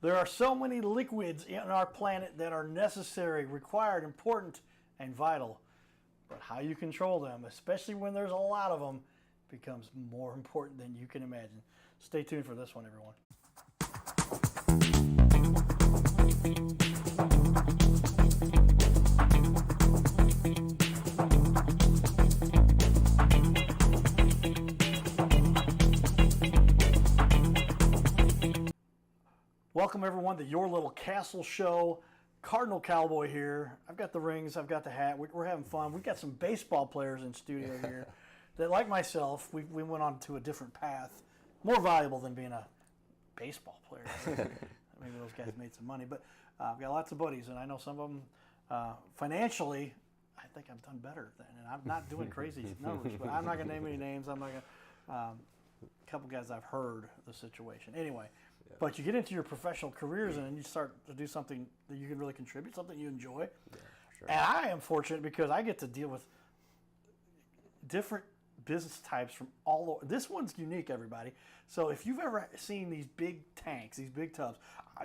There are so many liquids in our planet that are necessary, required, important, and vital. But how you control them, especially when there's a lot of them, becomes more important than you can imagine. Stay tuned for this one, everyone. Welcome, everyone, to Your Little Castle Show. Cardinal Cowboy here. I've got the rings. I've got the hat. We're having fun. We've got some baseball players in studio here that, like myself, we went on to a different path, more valuable than being a baseball player. Maybe those guys made some money. But I've got lots of buddies, and I know some of them financially, I think I've done better than. And I'm not doing crazy numbers, but I'm not going to name any names. I'm not going to. A couple guys I've heard the situation. Anyway. Yeah. But you get into your professional careers and you start to do something that you can really contribute, something you enjoy. Yeah, sure. And I am fortunate because I get to deal with different business types from all over. This one's unique, everybody. So if you've ever seen these big tanks, these big tubs,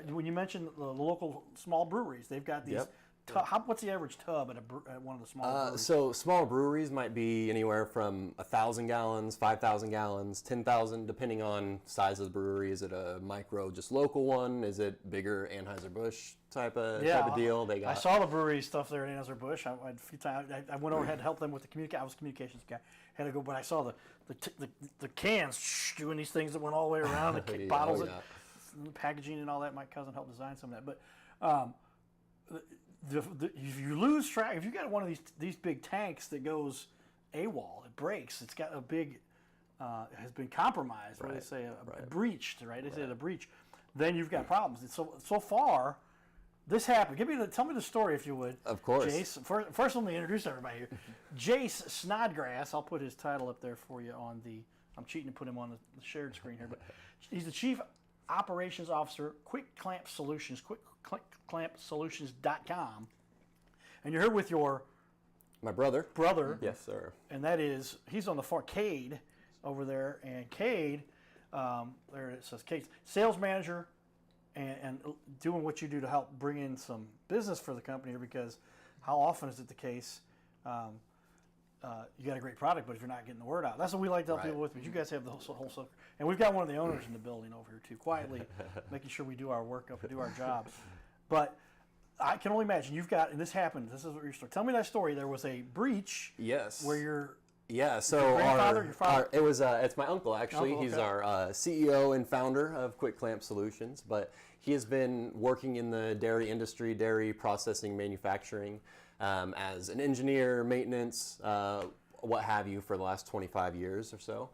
when you mentioned the local small breweries, they've got these. Yep. What's the average tub at one of the small breweries? So small breweries might be anywhere from 1,000 gallons, 5,000 gallons, 10,000, depending on size of the brewery. Is it a micro, just local one? Is it bigger Anheuser-Busch type of deal? I saw the brewery stuff there at Anheuser-Busch. I went over, had to help them with the I was a communications guy. Had to go, but I saw the cans doing these things that went all the way around, the bottles, and packaging and all that. My cousin helped design some of that, but. If you lose track, if you got one of these big tanks that goes AWOL, it breaks. It's got a big, has been compromised. Right. What do they say? Breached. Right. They say a breach. Then you've got problems. And so far, this happened. Tell me the story, if you would. Of course. Jace. First, let me introduce everybody here. Jace Snodgrass. I'll put his title up there for you on the. I'm cheating to put him on the shared screen here, but he's the Chief Operations Officer, Quick Clamp Solutions, QuickClampSolutions.com. And you're here with my brother. Yes, sir. And that is, he's on the far, Kade over there. And Kade, there it says Kade, sales manager and doing what you do to help bring in some business for the company here, because how often is it the case you got a great product, but if you're not getting the word out, that's what we like to help people with. But you guys have the whole stuff, and we've got one of the owners in the building over here too, quietly making sure we do our work up and do our jobs. But I can only imagine you've got, and this happened. This is what your story. Tell me that story. There was a breach. Yes. Where your so your father? It's my uncle actually. He's our CEO and founder of Quick Clamp Solutions, but he has been working in the dairy industry, dairy processing, manufacturing. As an engineer, maintenance, what have you, for the last 25 years or so.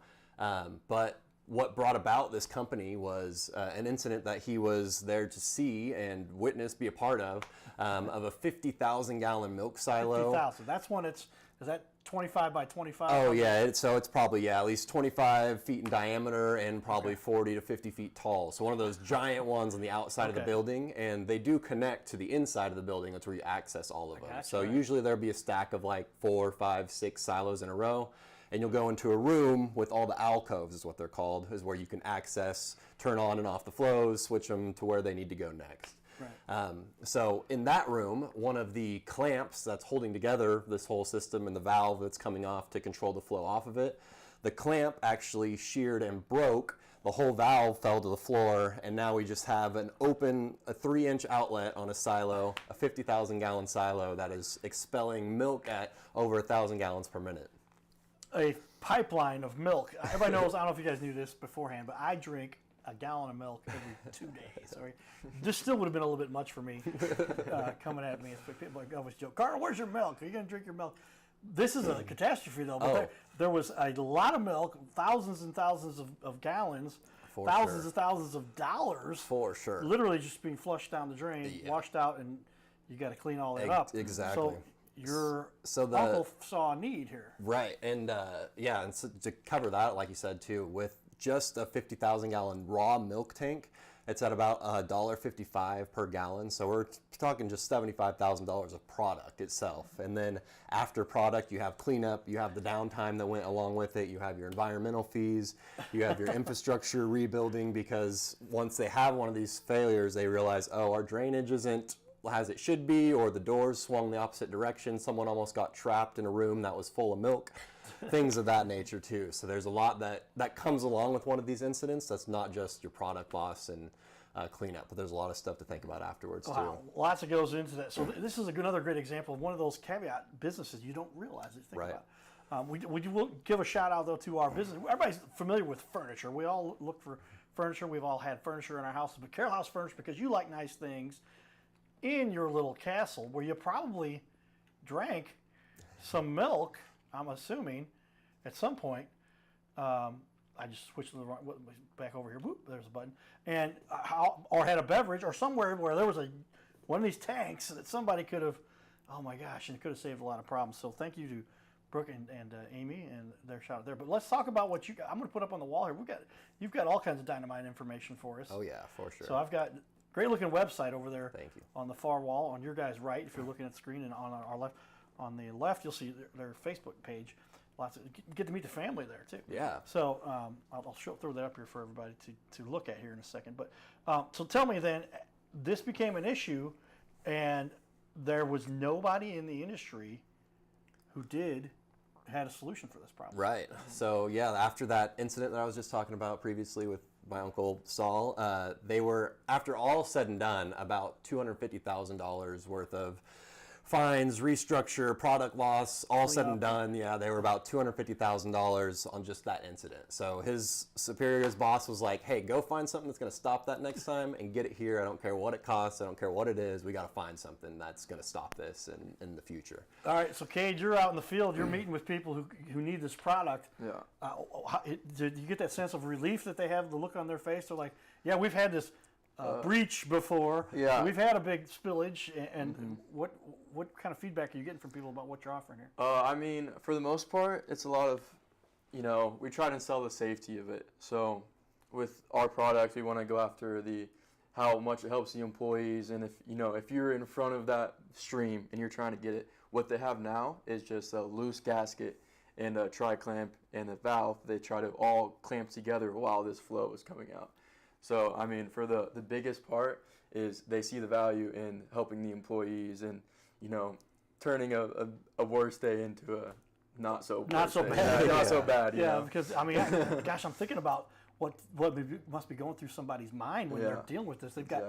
But what brought about this company was an incident that he was there to see and witness, be a part of a 50,000 gallon milk silo. 50,000. That's when is that 25 by 25? Oh, yeah. So it's probably, at least 25 feet in diameter and probably 40 to 50 feet tall. So one of those giant ones on the outside of the building, and they do connect to the inside of the building. That's where you access all of them. So usually there'll be a stack of like 4, 5, 6 silos in a row, and you'll go into a room with all the alcoves, is what they're called, is where you can access, turn on and off the flows, switch them to where they need to go next. Right. So in that room, one of the clamps that's holding together this whole system and the valve that's coming off to control the flow off of it, the clamp actually sheared and broke. The whole valve fell to the floor, and now we just have a 3-inch outlet on a silo, a 50,000 gallon silo that is expelling milk at over 1,000 gallons per minute. A pipeline of milk. Everybody knows, I don't know if you guys knew this beforehand, but I drink a gallon of milk every 2 days. Sorry. This still would have been a little bit much for me coming at me. People always joke, Carl, where's your milk? Are you going to drink your milk? This is a catastrophe, though. But there was a lot of milk, thousands and thousands of gallons, thousands and thousands of dollars. For sure. Literally just being flushed down the drain, washed out, and you got to clean all that up. Exactly. So your uncle saw a need here. Right. And, and so to cover that, like you said, too, with just a 50,000 gallon raw milk tank, It's at about $1.55 per gallon. So we're talking just $75,000 of product itself. And then after product, you have cleanup, you have the downtime that went along with it, you have your environmental fees, you have your infrastructure rebuilding, because once they have one of these failures, they realize, oh, our drainage isn't as it should be, or the doors swung the opposite direction, someone almost got trapped in a room that was full of milk, things of that nature too. So there's a lot that comes along with one of these incidents. That's not just your product loss and cleanup, but there's a lot of stuff to think about afterwards too. Lots that goes into that. So this is another great example of one of those caveat businesses you don't realize that you think about. We will give a shout out though to our business. Everybody's familiar with furniture. We all look for furniture. We've all had furniture in our houses, but Carroll House Furniture, because you like nice things in your little castle where you probably drank some milk, I'm assuming, at some point. I just switched to the wrong, back over here. Whoop, there's a button. And or had a beverage, or somewhere where there was one of these tanks that somebody could have. Oh my gosh! And it could have saved a lot of problems. So thank you to Brooke and Amy and their shout out there. But let's talk about what I'm going to put up on the wall here. You've got all kinds of dynamite information for us. Oh yeah, for sure. So I've got great looking website over there. Thank you. On the far wall, on your guys' right, if you're looking at the screen, and on our left, on the left, you'll see their Facebook page. Get to meet the family there too. Yeah. So I'll throw that up here for everybody to look at here in a second. But so tell me then, this became an issue, and there was nobody in the industry who had a solution for this problem. Right. So yeah, after that incident that I was just talking about previously with my uncle Saul, they were, after all said and done, about $250,000 worth of fines, restructure, product loss, all said and done. Yeah, they were about $250,000 on just that incident. So his superior's boss was like, hey, go find something that's going to stop that next time and get it here. I don't care what it costs. I don't care what it is. We got to find something that's going to stop this in the future. All right, so Kade, you're out in the field. You're meeting with people who need this product. Yeah. Did you get that sense of relief that they have, the look on their face? They're like, yeah, we've had this breach before. Yeah. We've had a big spillage. And what kind of feedback are you getting from people about what you're offering here? I mean, for the most part, it's a lot of, we try to sell the safety of it. So with our product, we want to go after how much it helps the employees. And if you're in front of that stream and you're trying to get it, what they have now is just a loose gasket and a tri-clamp and a valve. They try to all clamp together while this flow is coming out. So, I mean, for the biggest part is they see the value in helping the employees and, turning a worse day into a not so bad. Yeah, not so bad. Yeah, because, I mean, gosh, I'm thinking about what must be going through somebody's mind when they're dealing with this. They've got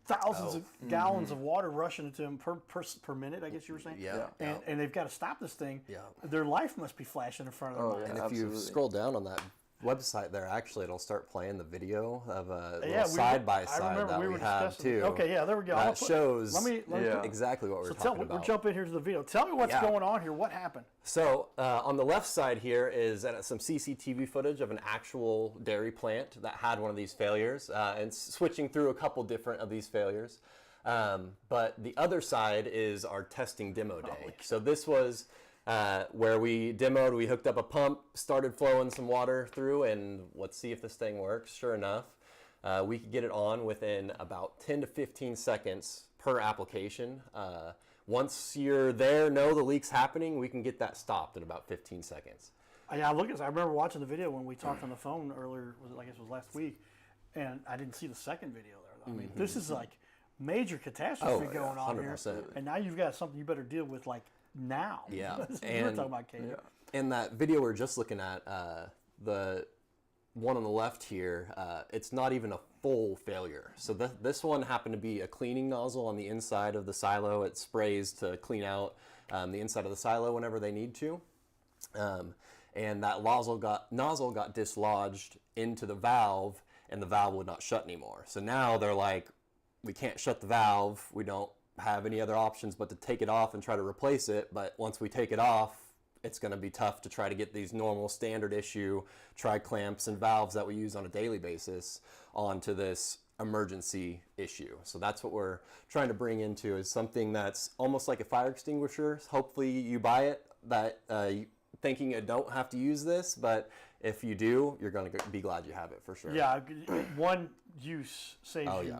thousands of gallons of water rushing into them per minute, I guess you were saying. Yeah. And they've got to stop this thing. Yeah. Their life must be flashing in front of them. Yeah, And if absolutely. you scroll down on that website there, actually it'll start playing the video of a little I side-by-side remember that we we were have discussing. too. Okay, yeah, there we go. That shows let me exactly what we're so talking about. we'll jump in here to the video. Tell me what's going on here. What happened? So on the left side here is some CCTV footage of an actual dairy plant that had one of these failures, and switching through a couple different of these failures. But the other side is our testing demo day. So this was where we demoed, we hooked up a pump, started flowing some water through, and let's see if this thing works. Sure enough, we could get it on within about 10 to 15 seconds per application. Once you're there, know the leak's happening, we can get that stopped in about 15 seconds. Yeah, I remember watching the video when we talked on the phone earlier, I guess it was last week, and I didn't see the second video there. I mean, this is like major catastrophe going on 100%. here. And now you've got something you better deal with like now. Yeah. We're talking about Kade. In that video we're just looking at, the one on the left here, it's not even a full failure. So this one happened to be a cleaning nozzle on the inside of the silo. It sprays to clean out the inside of the silo whenever they need to. And that nozzle got dislodged into the valve, and the valve would not shut anymore. So now they're like, we can't shut the valve. We don't have any other options but to take it off and try to replace it. But once we take it off, it's going to be tough to try to get these normal standard issue tri-clamps and valves that we use on a daily basis onto this emergency issue. So that's what we're trying to bring into, is something that's almost like a fire extinguisher. Hopefully you buy it thinking you don't have to use this, but If you do, you're going to be glad you have it for sure. Yeah, one use saves you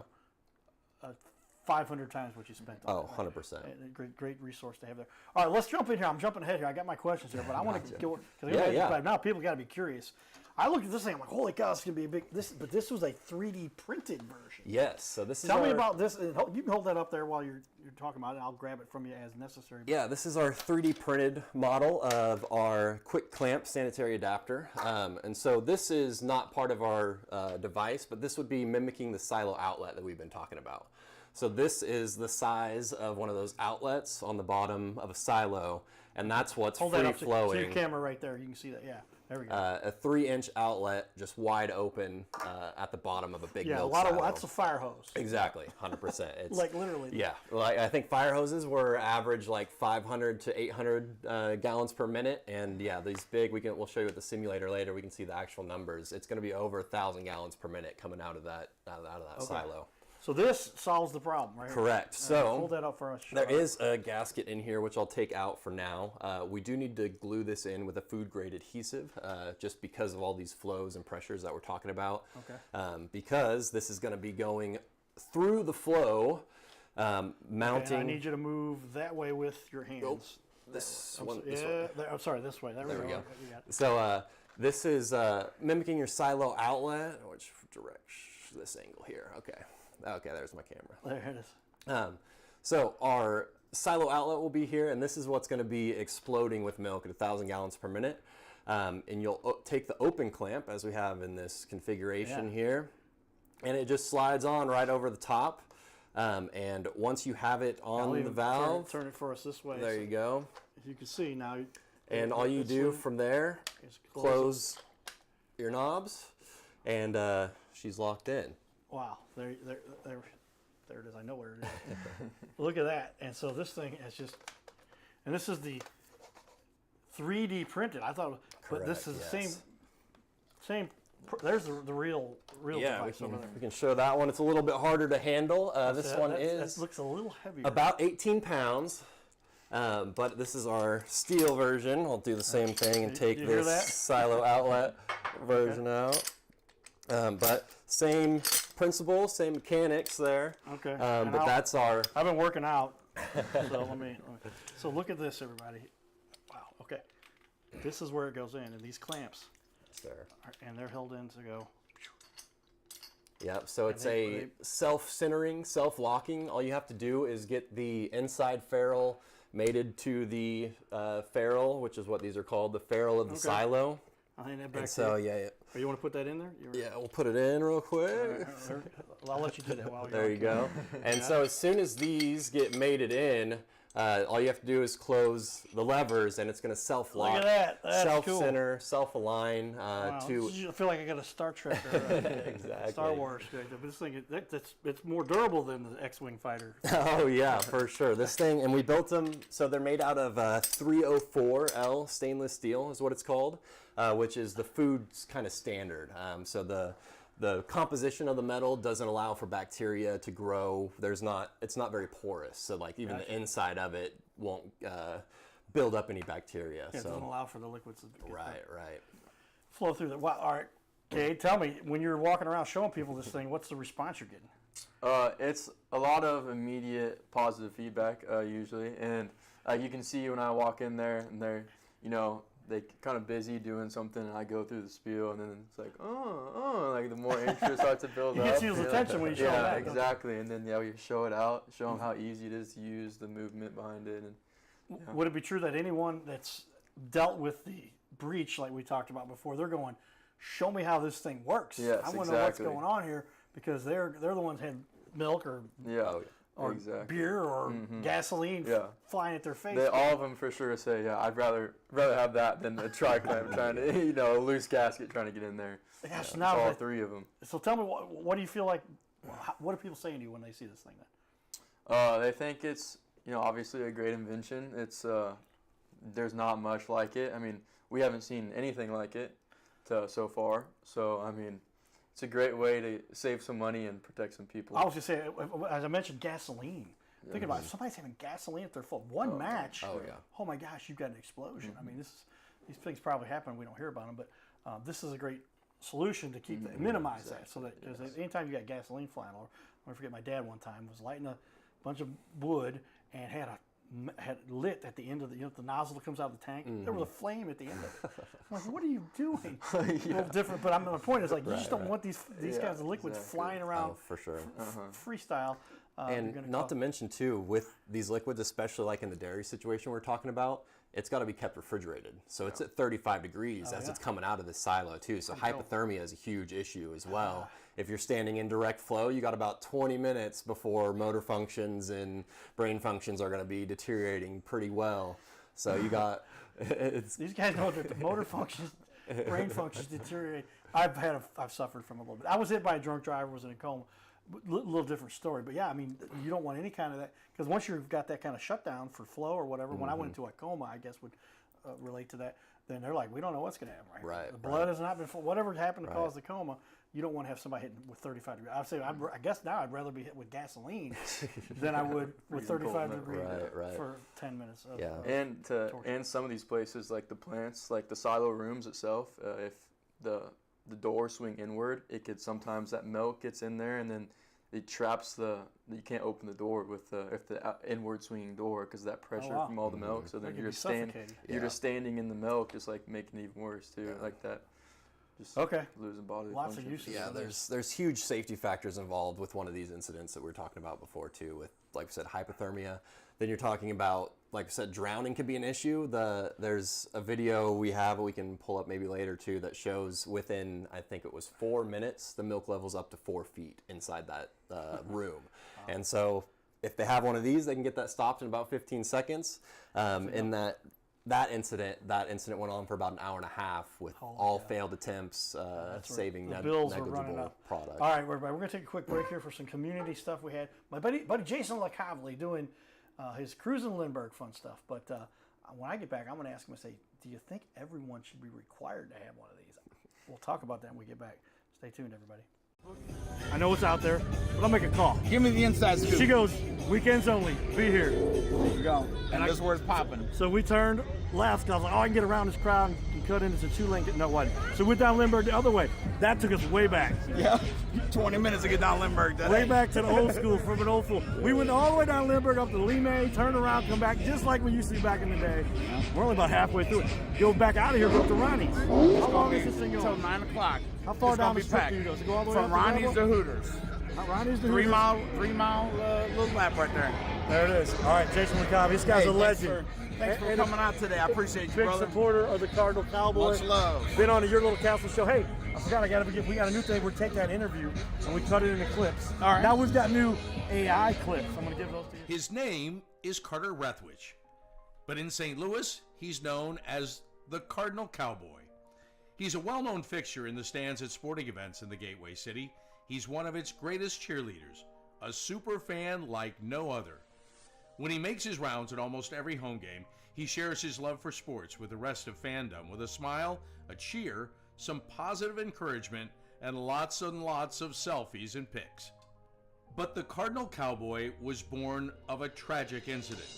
500 times what you spent on it. 100%. Great resource to have there. All right, let's jump in here. I'm jumping ahead here. I got my questions here, but I want to go because now people got to be curious. I looked at this thing. I'm like, holy cow, it's gonna be a big. But this was a 3D printed version. Yes. So this is. Tell me about this. You can hold that up there while you're talking about it. I'll grab it from you as necessary. Yeah, this is our 3D printed model of our quick clamp sanitary adapter. And so this is not part of our device, but this would be mimicking the silo outlet that we've been talking about. So this is the size of one of those outlets on the bottom of a silo, and that's what's free flowing. See your camera right there. You can see that. Yeah, there we go. A 3-inch outlet, just wide open at the bottom of a big milk silo. That's a fire hose. Exactly, 100%. It's like literally. Yeah, well, I think fire hoses were average like 500 to 800 gallons per minute, and yeah, these big. We'll show you with the simulator later. We can see the actual numbers. It's going to be over 1,000 gallons per minute coming out of that silo. So this solves the problem, right? Correct. So hold that up for us. There is a gasket in here, which I'll take out for now. We do need to glue this in with a food-grade adhesive, just because of all these flows and pressures that we're talking about. Okay. Because this is going to be going through the flow, mounting. Okay, I need you to move that way with your hands. Oh, this way. I'm sorry, this way. There we go. So this is mimicking your silo outlet. Which direction? This angle here. Okay, there's my camera. There it is. So our silo outlet will be here, and this is what's going to be exploding with milk at 1,000 gallons per minute. And you'll take the open clamp, as we have in this configuration here, and it just slides on right over the top. And once you have it on the valve, turn it for us this way. There you go. As you can see now. And all you do from there, close your knobs, and she's locked in. Wow, there it is. I know where it is. Look at that. And so this thing is just, and this is the 3D printed. I thought, but this is the same. There's the real device over there. We can show that one. It's a little bit harder to handle. This one looks a little heavier. About 18 pounds. But this is our steel version. I'll do the same thing and take this silo outlet version out. But same principle, same mechanics there. Okay. But that's our. I've been working out, so let me. So look at this, everybody. Wow. Okay. This is where it goes in, and these clamps. And they're held in to go. Yep. So it's a self-centering, self-locking. All you have to do is get the inside ferrule mated to the ferrule, which is what these are called, the ferrule of the silo. I'll hand that back to you. Oh, you want to put that in there? Yeah, we'll put it in real quick. Well, I'll let you do that while you're There you go. And so as soon as these get mated in, all you have to do is close the levers, and it's going to self-lock. Look at that. That's self-center, cool. self-align. Wow. To I feel like I got a Star Trek or exactly. Star Wars. But this thing, it's more durable than the X-Wing fighter. Oh, yeah, for sure. This thing, and we built them, so they're made out of 304L stainless steel is what it's called, which is the food's kind of standard. So the composition of the metal doesn't allow for bacteria to grow. It's not very porous. So like even the inside of it won't build up any bacteria. Yeah, it doesn't allow for the liquids to right. flow through there. Wow. All right, Kade, tell me, when you're walking around showing people this thing, what's the response you're getting? It's a lot of immediate positive feedback usually, and you can see when I walk in there and they're they kind of busy doing something, and I go through the spiel, and then it's like, like the more interest starts to build up. You get people's attention when you show them that. Yeah, exactly. And then we show it out, show them how easy it is to use, the movement behind it. And would it be true that anyone that's dealt with the breach, like we talked about before, they're going, show me how this thing works. Yes, I want to know what's going on here, because they're the ones that had milk or beer or gasoline flying at their face. All of them for sure say, I'd rather have that than a tri-clamp trying to, a loose gasket trying to get in there. Gosh, now all three of them. So tell me, what do you feel like? What are people saying to you when they see this thing then? They think it's obviously a great invention. It's there's not much like it. I mean, we haven't seen anything like it so far. So I mean, it's a great way to save some money and protect some people. I was just saying, as I mentioned, gasoline. Think about it. If somebody's having gasoline at their foot, one match. Oh my gosh, you've got an explosion. I mean, these things probably happen. We don't hear about them, but This is a great solution to keep that, minimize that, so that because anytime you got gasoline flying over, I forget my dad one time was lighting a bunch of wood and had lit at the end of the nozzle that comes out of the tank. There was a flame at the end of it. I'm like, what are you doing? Well, different, but my point is like you just don't want these kinds of liquids flying around for sure. Freestyle. And not to mention too, with these liquids, especially like in the dairy situation we're talking about, it's got to be kept refrigerated. So it's at 35 degrees as it's coming out of the silo too. So hypothermia is a huge issue as well. If you're standing in direct flow, you got about 20 minutes before motor functions and brain functions are going to be deteriorating pretty well. So you got these guys know that the motor functions, brain functions deteriorate. I've suffered from a little bit. I was hit by a drunk driver, was in a coma. Little different story, but yeah, I mean, you don't want any kind of that, because once you've got that kind of shutdown for flow or whatever, when I went into a coma, I guess would relate to that, then they're like, we don't know what's going to happen right. The blood has not been, whatever happened to cause the coma, you don't want to have somebody hitting with 35 degrees. I'd say, I guess now I'd rather be hit with gasoline than I would with 35 degrees for 10 minutes. And some of these places, like the plants, like the silo rooms itself, if the door swing inward, it could sometimes, that milk gets in there and then it traps you can't open the door with if the inward swinging door because of that pressure from all the milk. So then you're just standing in the milk, just like making it even worse too, like that. Just losing bodily Lots function. of uses. Yeah, there's huge safety factors involved with one of these incidents that we were talking about before too, with, like I said, hypothermia. Then you're talking about, like I said, drowning could be an issue. There's a video we can pull up maybe later too that shows within, I think it was 4 minutes, the milk level's up to 4 feet inside that room. And so if they have one of these, they can get that stopped in about 15 seconds. And that incident went on for about an hour and a half with all failed attempts, saving negligible product. All right, everybody, we're going to take a quick break here for some community stuff we had. My buddy Jason LeCavalier doing his Cruise in Lindbergh fun stuff. But when I get back, I'm going to ask him and say, do you think everyone should be required to have one of these? We'll talk about that when we get back. Stay tuned, everybody. I know it's out there, but I'll make a call. Give me the inside scoop. She goes, weekends only, be here. There you go. And this is where it's popping. So we turned left. I was like, I can get around this crowd and cut into 2-lane. No, what? So we went down Lindbergh the other way. That took us way back. Yeah, 20 minutes to get down Lindbergh. Way back to the old school from an old fool. We went all the way down Lindbergh up to Limay, turn around, come back, just like we used to be back in the day. We're only about halfway through it. Go back out of here, go up to Ronnie's. How long is this thing going? Until 9 o'clock. How far down the strip do you go? Does it go all the way from Ronnie's to Hooters? Ronnie's to 3 Hooters. mile little lap right there. There it is. All right, Jason LeCavalier. This guy's a legend. Thanks for coming out today. I appreciate you, big brother. Supporter of the Cardinal Cowboy. Much love. Been on Your Little Castle show. Hey, I forgot. We got a new thing. We're taking that interview and we cut it into clips. All right. Now we've got new AI clips. I'm going to give those to you. His name is Carter Rethwich, but in St. Louis, he's known as the Cardinal Cowboy. He's a well-known fixture in the stands at sporting events in the Gateway City. He's one of its greatest cheerleaders, a super fan like no other. When he makes his rounds at almost every home game, he shares his love for sports with the rest of fandom with a smile, a cheer, some positive encouragement, and lots of selfies and pics. But the Cardinal Cowboy was born of a tragic incident.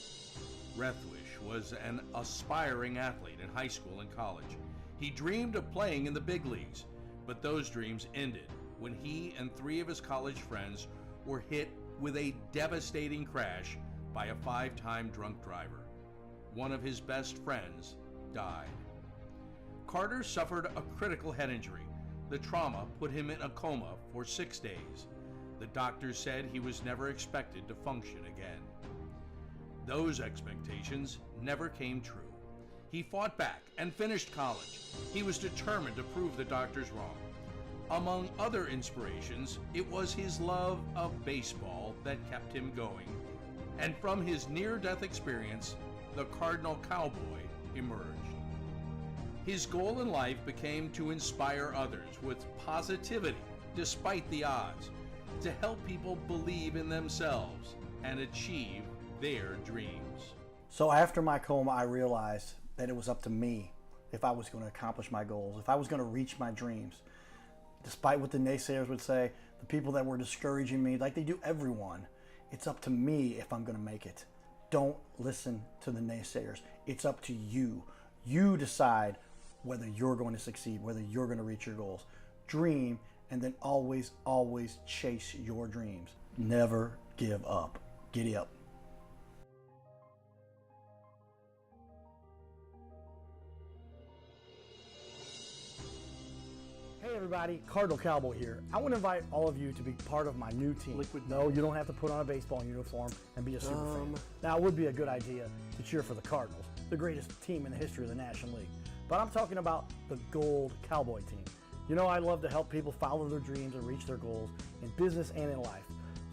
Rethwich was an aspiring athlete in high school and college. He dreamed of playing in the big leagues, but those dreams ended when he and 3 of his college friends were hit with a devastating crash by a 5-time drunk driver. One of his best friends died. Carter suffered a critical head injury. The trauma put him in a coma for 6 days. The doctors said he was never expected to function again. Those expectations never came true. He fought back and finished college. He was determined to prove the doctors wrong. Among other inspirations, it was his love of baseball that kept him going. And from his near-death experience, the Cardinal Cowboy emerged. His goal in life became to inspire others with positivity despite the odds, to help people believe in themselves and achieve their dreams. So after my coma, I realized that it was up to me if I was going to accomplish my goals, if I was going to reach my dreams. Despite what the naysayers would say, the people that were discouraging me, like they do everyone, it's up to me if I'm going to make it. Don't listen to the naysayers. It's up to you. You decide whether you're going to succeed, whether you're going to reach your goals. Dream, and then always, always chase your dreams. Never give up. Giddy up. Hey everybody, Cardinal Cowboy here. I want to invite all of you to be part of my new team. No, you don't have to put on a baseball uniform and be a super fan. Now, it would be a good idea to cheer for the Cardinals, the greatest team in the history of the National League. But I'm talking about the Gold Cowboy team. You know, I love to help people follow their dreams and reach their goals in business and in life.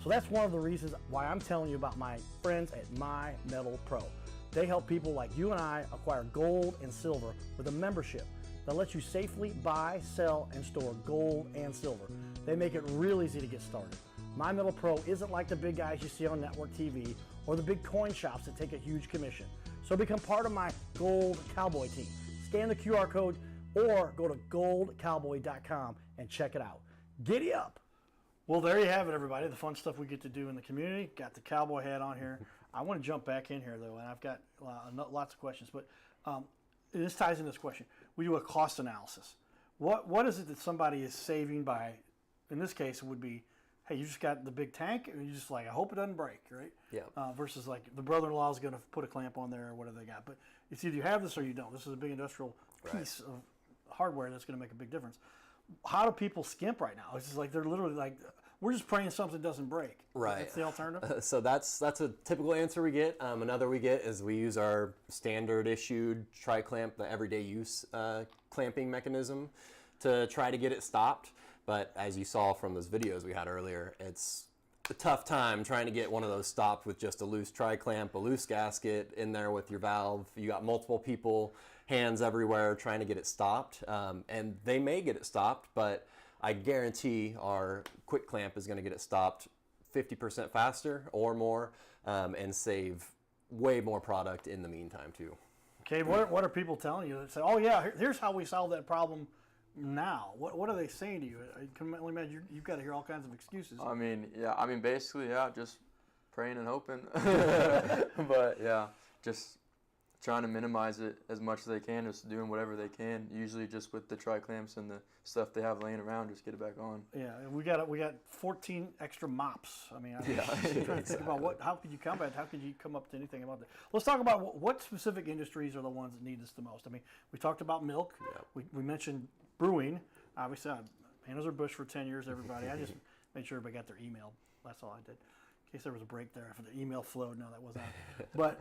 So that's one of the reasons why I'm telling you about my friends at My Metal Pro. They help people like you and I acquire gold and silver with a membership that lets you safely buy, sell, and store gold and silver. They make it real easy to get started. My Metal Pro isn't like the big guys you see on network TV or the big coin shops that take a huge commission. So become part of my Gold Cowboy team. Scan the QR code or go to goldcowboy.com and check it out. Giddy up! Well, there you have it, everybody. The fun stuff we get to do in the community. Got the cowboy hat on here. I want to jump back in here, though, and I've got lots of questions. But this ties into this question. We do a cost analysis. What is it that somebody is saving by, in this case, it would be, hey, you just got the big tank, and you're just like, I hope it doesn't break, right? Yeah. Versus like the brother-in-law is going to put a clamp on there or whatever they got. But it's either you have this or you don't. This is a big industrial piece of hardware that's going to make a big difference. How do people skimp right now? It's just like they're literally like, we're just praying something doesn't break. Right. That's the alternative. So that's a typical answer we get. Another we get is we use our standard issued tri-clamp, the everyday use clamping mechanism to try to get it stopped. But as you saw from those videos we had earlier, it's a tough time trying to get one of those stopped with just a loose tri-clamp, a loose gasket in there with your valve. You got multiple people, hands everywhere trying to get it stopped. And they may get it stopped, but I guarantee our quick clamp is going to get it stopped 50% faster or more and save way more product in the meantime too. Okay, what are people telling you that say, oh yeah, here's how we solve that problem now? What are they saying to you? I can only imagine you've got to hear all kinds of excuses. Basically, just praying and hoping. But yeah, just trying to minimize it as much as they can, just doing whatever they can. Usually just with the tri-clamps and the stuff they have laying around, just get it back on. Yeah, we got 14 extra mops. I mean, I'm trying to think about how could you combat? How could you come up to anything about that? Let's talk about what specific industries are the ones that need this the most. I mean, we talked about milk. Yeah. We mentioned brewing. Obviously, Anheuser-Busch for 10 years. Everybody, I just made sure everybody got their email. That's all I did. In case there was a break there, if the email flowed. No, that wasn't. But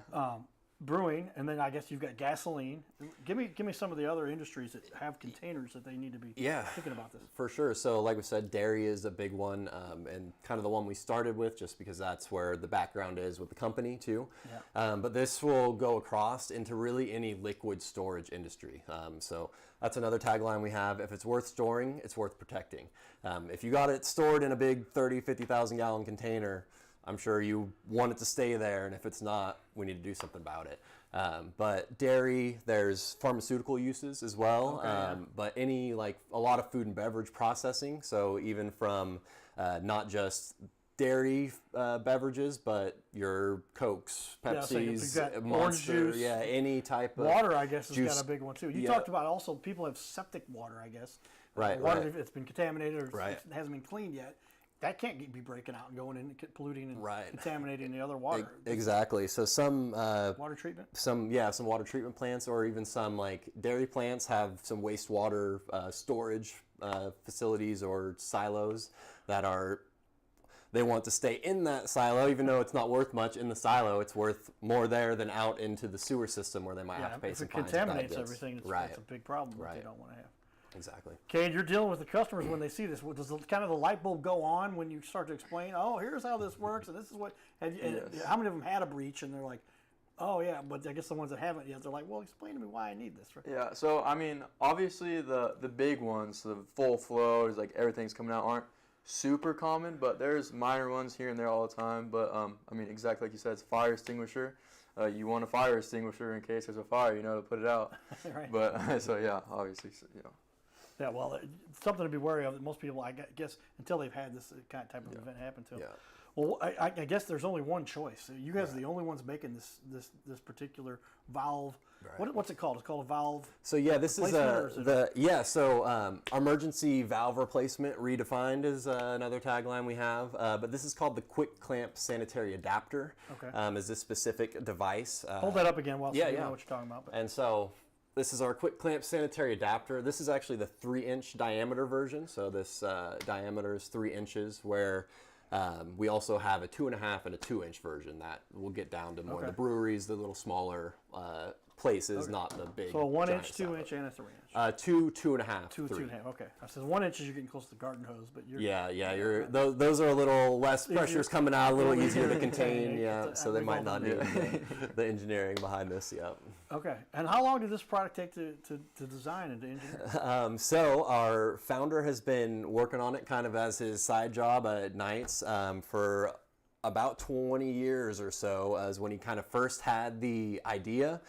brewing, and then I guess you've got gasoline. Give me some of the other industries that have containers that they need to be thinking about this. For sure. So like we said, dairy is a big one, and kind of the one we started with just because that's where the background is with the company too. Yeah. But this will go across into really any liquid storage industry. So that's another tagline we have. If it's worth storing, it's worth protecting. If you got it stored in a big 30, 50,000 gallon container, I'm sure you want it to stay there, and if it's not, we need to do something about it. But dairy, there's pharmaceutical uses as well, but a lot of food and beverage processing, so even from not just dairy beverages, but your Cokes, Pepsis, Monster, orange juice, any type of water, I guess, has juice. got a big one too. You talked about also people have septic water, I guess. Right, water that's been contaminated or it hasn't been cleaned yet. That can't be breaking out and going in and polluting and contaminating the other water. Exactly. So some water treatment. Some water treatment plants, or even some like dairy plants have some wastewater storage facilities or silos that they want to stay in that silo, even though it's not worth much in the silo. It's worth more there than out into the sewer system where they might have to pay some fines. If it contaminates everything, it's a big problem that they don't want to have. Exactly. Kade, you're dealing with the customers when they see this. Does kind of the light bulb go on when you start to explain, oh, here's how this works, and this is what, how many of them had a breach, and they're like, oh, yeah, but I guess the ones that haven't yet, they're like, well, explain to me why I need this. Right? Yeah, so, I mean, obviously the big ones, the full flows, like everything's coming out, aren't super common, but there's minor ones here and there all the time. But, I mean, exactly like you said, it's a fire extinguisher. You want a fire extinguisher in case there's a fire, to put it out. Right. But, so, yeah, obviously, Yeah, well, it's something to be wary of that most people, I guess, until they've had this kind of type of event happen to them. Yeah. Well, I guess there's only one choice. You guys are the only ones making this particular valve. Right. What's it called? It's called a valve. So yeah, this is emergency valve replacement redefined is another tagline we have. But this is called the quick clamp sanitary adapter. Okay. Is this specific device? Hold that up again while yeah, you yeah. know what you're talking about. But. And so this is our quick clamp sanitary adapter. This is actually the 3-inch diameter version. So this diameter is 3 inches, where we also have a 2.5 and a 2-inch version that we'll get down to more of the breweries, the little smaller places, not the big. So a 1 giant inch, style. 2 inch, and a 3 inch. 2.5, 2, 3. 2.5. Okay. I said 1 inch is you're getting close to the garden hose, but you're. Yeah. You're those are a little less pressure's coming out, a little easier to contain. Yeah. So they might not need the engineering behind this. Yeah. Okay. And how long did this product take to design and to engineer? So our founder has been working on it kind of as his side job at nights for about 20 years or so, as when he kind of first had the idea.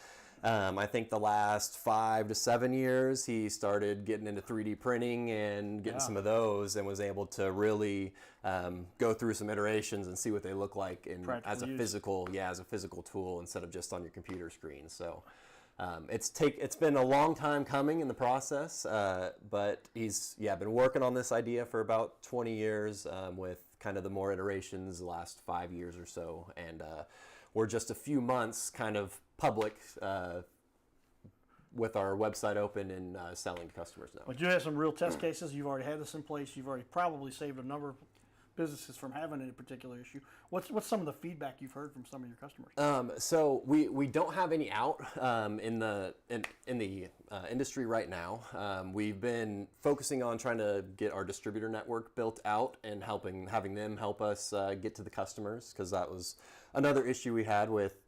I think the last 5 to 7 years, he started getting into 3D printing and getting some of those, and was able to really go through some iterations and see what they look like as a physical tool instead of just on your computer screen. So it's been a long time coming in the process, but he's been working on this idea for about 20 years with kind of the more iterations the last 5 years or so, and we're just a few months kind of public with our website open and selling to customers now. But you have some real test cases. You've already had this in place. You've already probably saved a number of businesses from having a particular issue. What's some of the feedback you've heard from some of your customers? So we don't have any out in the industry right now. We've been focusing on trying to get our distributor network built out and having them help us get to the customers, because that was another issue we had with.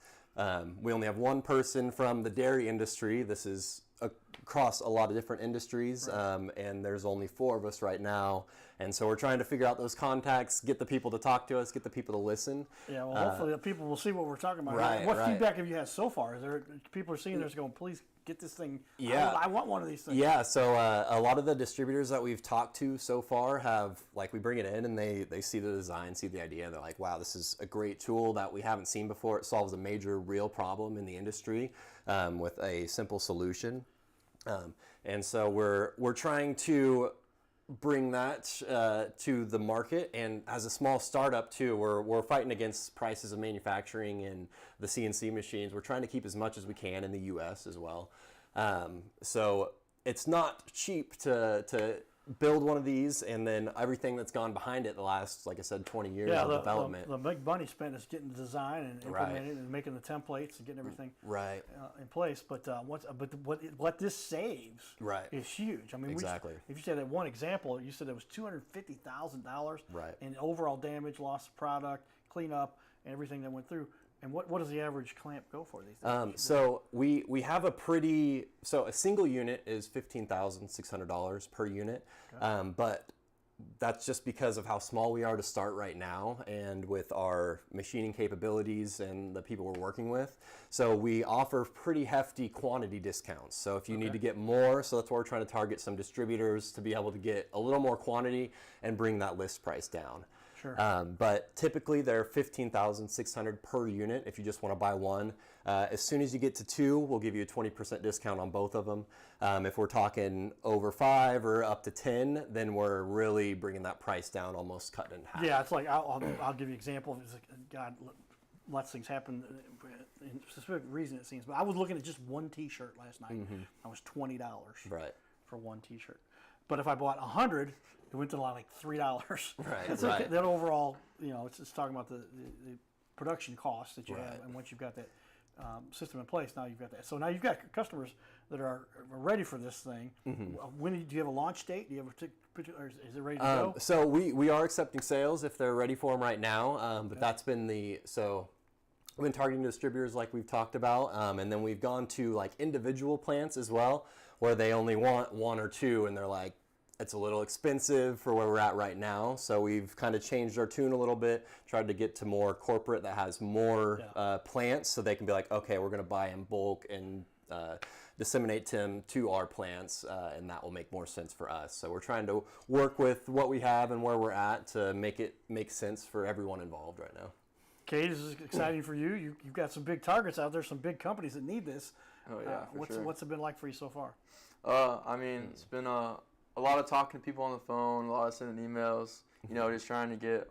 We only have one person from the dairy industry. This is across a lot of different industries, and there's only 4 of us right now. And so we're trying to figure out those contacts, get the people to talk to us, get the people to listen. Yeah, well, hopefully the people will see what we're talking about. Right, what feedback have you had so far? Is there people are seeing this going, please get this thing? Yeah. I want one of these things. Yeah, so a lot of the distributors that we've talked to so far have, we bring it in and they see the design, see the idea, and they're like, wow, this is a great tool that we haven't seen before. It solves a major real problem in the industry with a simple solution. And so we're trying to bring that to the market, and as a small startup too, we're fighting against prices of manufacturing and the CNC machines. We're trying to keep as much as we can in the U.S. as well. So it's not cheap to build one of these, and then everything that's gone behind it the last, like I said, 20 years of development. The big money spent is getting the design and implementing it and making the templates and getting everything in place. But what this saves is huge. I mean, exactly. If you said that one example, you said it was $250,000 in overall damage, loss of product, cleanup, and everything that went through. And what does the average clamp go for these days? So we have a single unit is $15,600 per unit, but that's just because of how small we are to start right now, and with our machining capabilities and the people we're working with. So we offer pretty hefty quantity discounts. So if you need to get more, so that's why we're trying to target some distributors to be able to get a little more quantity and bring that list price down. Sure. But typically they're $15,600 per unit if you just want to buy one. As soon as you get to 2, we'll give you a 20% discount on both of them. If we're talking over 5 or up to 10, then we're really bringing that price down, almost cut in half. Yeah, it's like I'll give you an example. It's like, God, lots of things happen in a specific reason, it seems. But I was looking at just one T-shirt last night. I was $20 for one T-shirt. But if I bought 100, it went to like $3. Right. That overall, it's just talking about the production costs that you have, and once you've got that system in place, now you've got that. So now you've got customers that are ready for this thing. When do you have a launch date? Do you have a particular? Is it ready to go? So we are accepting sales if they're ready for them right now. But that's been we've been targeting distributors like we've talked about, and then we've gone to like individual plants as well, where they only want 1 or 2, and they're like, it's a little expensive for where we're at right now. So we've kind of changed our tune a little bit, tried to get to more corporate that has more plants, so they can be like, okay, we're going to buy in bulk and disseminate them to our plants, and that will make more sense for us. So we're trying to work with what we have and where we're at to make it make sense for everyone involved right now. Kade, this is exciting for you. You've got some big targets out there, some big companies that need this. Oh yeah, for sure. What's it been like for you so far? I mean, it's been a lot of talking to people on the phone, a lot of sending emails. You know, just trying to get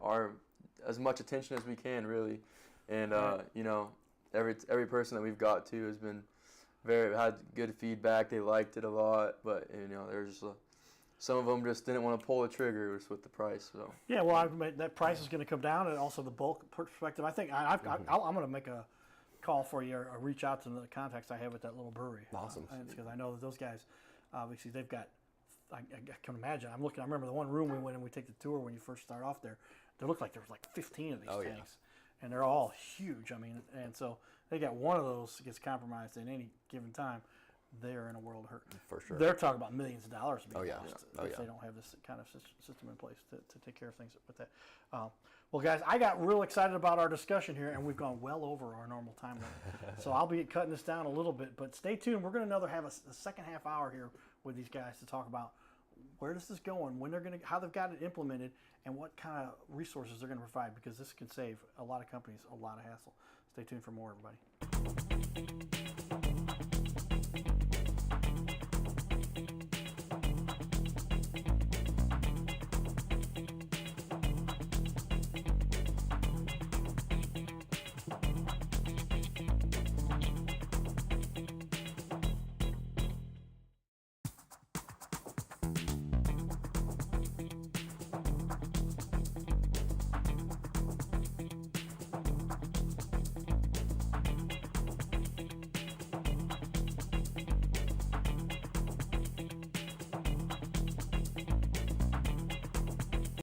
as much attention as we can, really. And you know, every person that we've got to has been had good feedback. They liked it a lot, but you know, there's some of them just didn't want to pull the trigger with the price. So yeah, well, that price is going to come down, and also the bulk perspective. I think I'm going to make a call for you or reach out to the contacts I have at that little brewery. Awesome. Because I know that those guys, obviously, they've got. I can imagine. I remember the one room we went in. We take the tour when you first start off there. There looked like there was like 15 of these tanks, and they're all huge. I mean, and so they got one of those gets compromised at any given time, they're in a world of hurt. For sure. They're talking about millions of dollars being lost if yeah. they don't have this kind of system in place to take care of things with that. Well, guys, I got real excited about our discussion here, and we've gone well over our normal time limit. So I'll be cutting this down a little bit, but stay tuned. We're going to have a second half hour here with these guys to talk about where this is going, how they've got it implemented, and what kind of resources they're going to provide, because this can save a lot of companies a lot of hassle. Stay tuned for more, everybody.